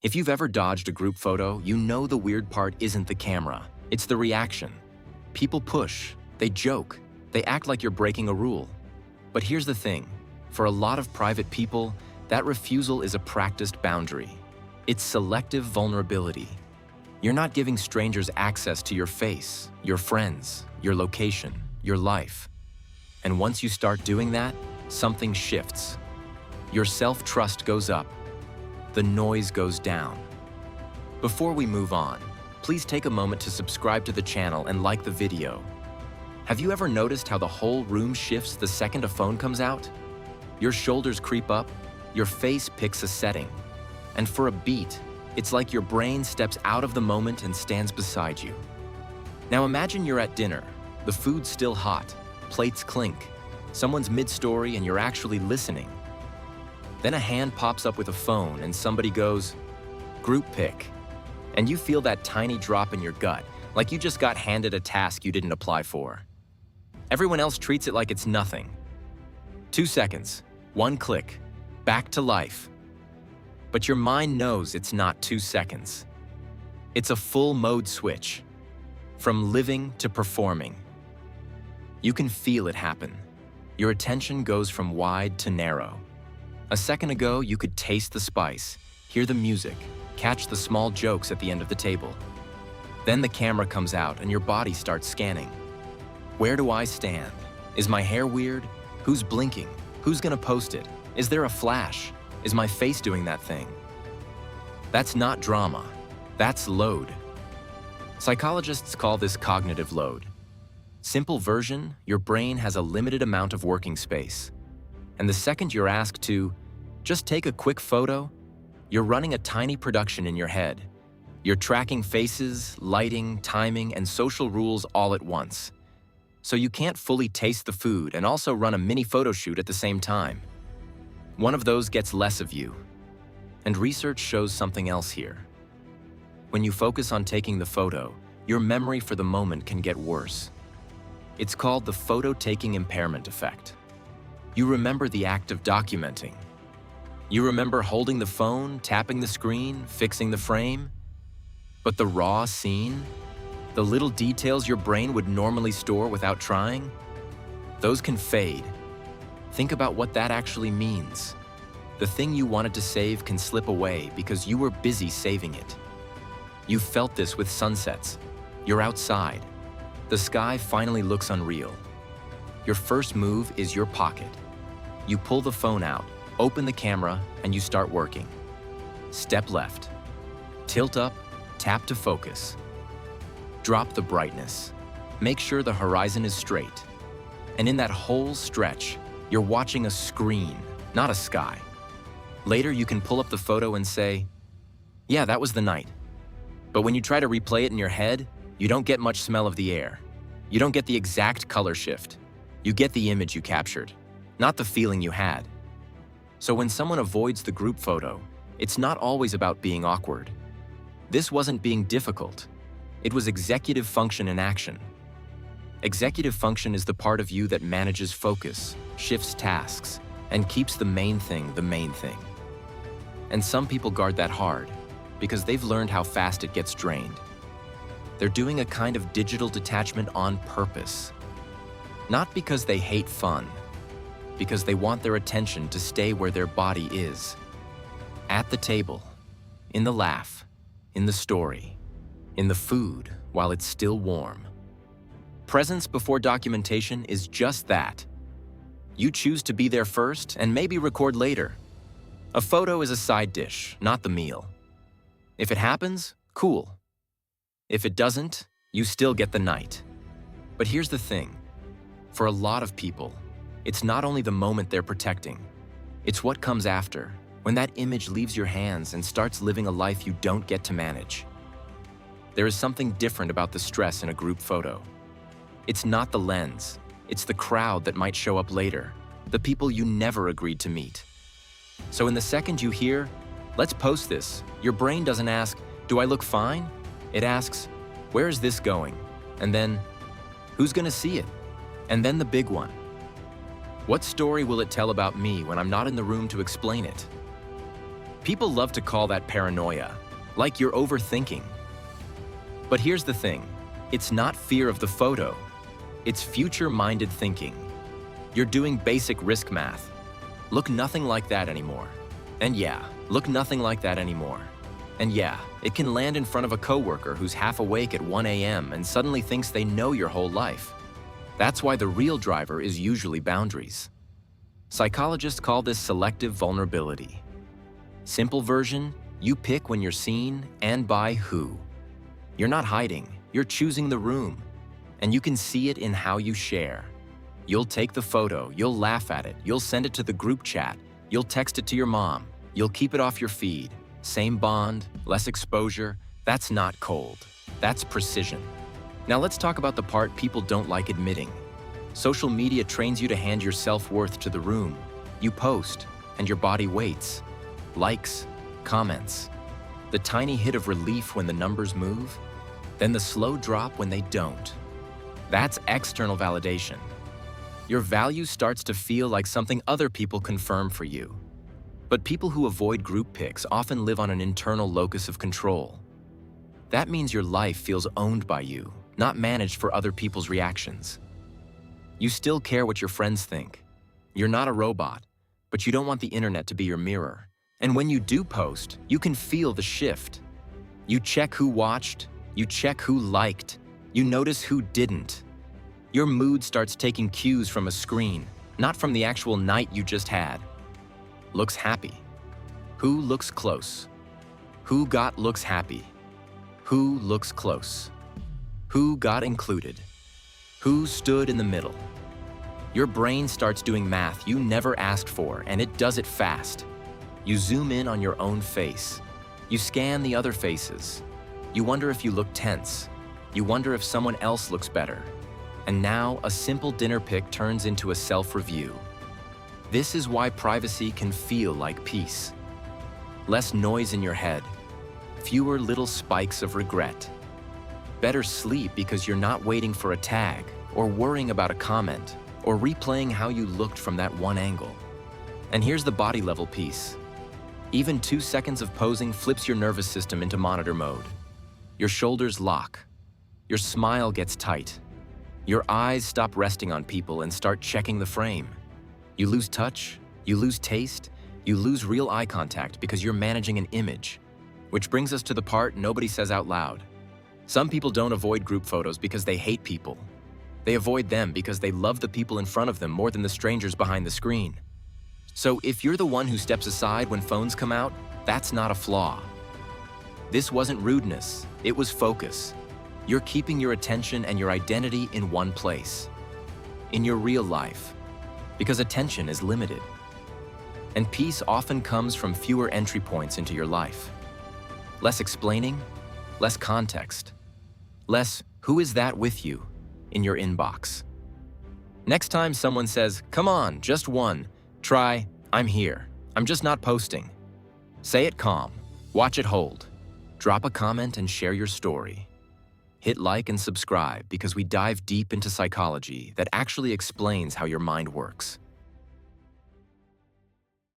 If you've ever dodged a group photo, you know the weird part isn't the camera, it's the reaction. People push, they joke, they act like you're breaking a rule. But here's the thing, for a lot of private people, that refusal is a practiced boundary. It's selective vulnerability. You're not giving strangers access to your face, your friends, your location, your life. And once you start doing that, something shifts. Your self-trust goes up. The noise goes down. Before we move on, please take a moment to subscribe to the channel and like the video. Have you ever noticed how the whole room shifts the second a phone comes out? Your shoulders creep up, your face picks a setting. And for a beat, it's like your brain steps out of the moment and stands beside you. Now imagine you're at dinner, the food's still hot, plates clink, someone's mid-story and you're actually listening. Then a hand pops up with a phone and somebody goes, "Group pic." And you feel that tiny drop in your gut, like you just got handed a task you didn't apply for. Everyone else treats it like it's nothing. 2 seconds, one click, back to life. But your mind knows it's not 2 seconds. It's a full mode switch, from living to performing. You can feel it happen. Your attention goes from wide to narrow. A second ago, you could taste the spice, hear the music, catch the small jokes at the end of the table. Then the camera comes out and your body starts scanning. Where do I stand? Is my hair weird? Who's blinking? Who's gonna post it? Is there a flash? Is my face doing that thing? That's not drama. That's load. Psychologists call this cognitive load. Simple version, your brain has a limited amount of working space. And the second you're asked to just take a quick photo, you're running a tiny production in your head. You're tracking faces, lighting, timing, and social rules all at once. So you can't fully taste the food and also run a mini photo shoot at the same time. One of those gets less of you. And research shows something else here. When you focus on taking the photo, your memory for the moment can get worse. It's called the photo-taking impairment effect. You remember the act of documenting. You remember holding the phone, tapping the screen, fixing the frame. But the raw scene, the little details your brain would normally store without trying, those can fade. Think about what that actually means. The thing you wanted to save can slip away because you were busy saving it. You felt this with sunsets. You're outside. The sky finally looks unreal. Your first move is your pocket. You pull the phone out, open the camera, and you start working. Step left. Tilt up, tap to focus. Drop the brightness. Make sure the horizon is straight. And in that whole stretch, you're watching a screen, not a sky. Later, you can pull up the photo and say, "Yeah, that was the night." But when you try to replay it in your head, you don't get much smell of the air. You don't get the exact color shift. You get the image you captured, not the feeling you had. So when someone avoids the group photo, it's not always about being awkward. This wasn't being difficult. It was executive function in action. Executive function is the part of you that manages focus, shifts tasks, and keeps the main thing the main thing. And some people guard that hard because they've learned how fast it gets drained. They're doing a kind of digital detachment on purpose. Not because they hate fun, because they want their attention to stay where their body is. At the table, in the laugh, in the story, in the food while it's still warm. Presence before documentation is just that. You choose to be there first and maybe record later. A photo is a side dish, not the meal. If it happens, cool. If it doesn't, you still get the night. But here's the thing. For a lot of people, it's not only the moment they're protecting, it's what comes after, when that image leaves your hands and starts living a life you don't get to manage. There is something different about the stress in a group photo. It's not the lens, it's the crowd that might show up later, the people you never agreed to meet. So in the second you hear, "Let's post this," your brain doesn't ask, "Do I look fine?" It asks, "Where is this going?" And then, "Who's gonna see it?" And then the big one. What story will it tell about me when I'm not in the room to explain it? People love to call that paranoia, like you're overthinking. But here's the thing, it's not fear of the photo, it's future-minded thinking. You're doing basic risk math. Look nothing like that anymore. And yeah, look nothing like that anymore. And yeah, it can land in front of a coworker who's half awake at 1 a.m. and suddenly thinks they know your whole life. That's why the real driver is usually boundaries. Psychologists call this selective vulnerability. Simple version, you pick when you're seen and by who. You're not hiding, you're choosing the room. And you can see it in how you share. You'll take the photo, you'll laugh at it, you'll send it to the group chat, you'll text it to your mom, you'll keep it off your feed. Same bond, less exposure, that's not cold, that's precision. Now let's talk about the part people don't like admitting. Social media trains you to hand your self-worth to the room. You post, and your body waits. Likes, comments. The tiny hit of relief when the numbers move, then the slow drop when they don't. That's external validation. Your value starts to feel like something other people confirm for you. But people who avoid group pics often live on an internal locus of control. That means your life feels owned by you, not managed for other people's reactions. You still care what your friends think. You're not a robot, but you don't want the internet to be your mirror. And when you do post, you can feel the shift. You check who watched, you check who liked, you notice who didn't. Your mood starts taking cues from a screen, not from the actual night you just had. Looks happy. Who looks close? Who got looks happy? Who looks close? Who got included? Who stood in the middle? Your brain starts doing math you never asked for, and it does it fast. You zoom in on your own face. You scan the other faces. You wonder if you look tense. You wonder if someone else looks better. And now, a simple dinner pic turns into a self-review. This is why privacy can feel like peace. Less noise in your head. Fewer little spikes of regret. Better sleep because you're not waiting for a tag, or worrying about a comment, or replaying how you looked from that one angle. And here's the body level piece. Even 2 seconds of posing flips your nervous system into monitor mode. Your shoulders lock. Your smile gets tight. Your eyes stop resting on people and start checking the frame. You lose touch, you lose taste, you lose real eye contact because you're managing an image. Which brings us to the part nobody says out loud. Some people don't avoid group photos because they hate people. They avoid them because they love the people in front of them more than the strangers behind the screen. So if you're the one who steps aside when phones come out, that's not a flaw. This wasn't rudeness, it was focus. You're keeping your attention and your identity in one place. In your real life. Because attention is limited. And peace often comes from fewer entry points into your life. Less explaining, less context. Less, who is that with you, in your inbox. Next time someone says, come on, just one, try, I'm here, I'm just not posting. Say it calm, watch it hold. Drop a comment and share your story. Hit like and subscribe because we dive deep into psychology that actually explains how your mind works.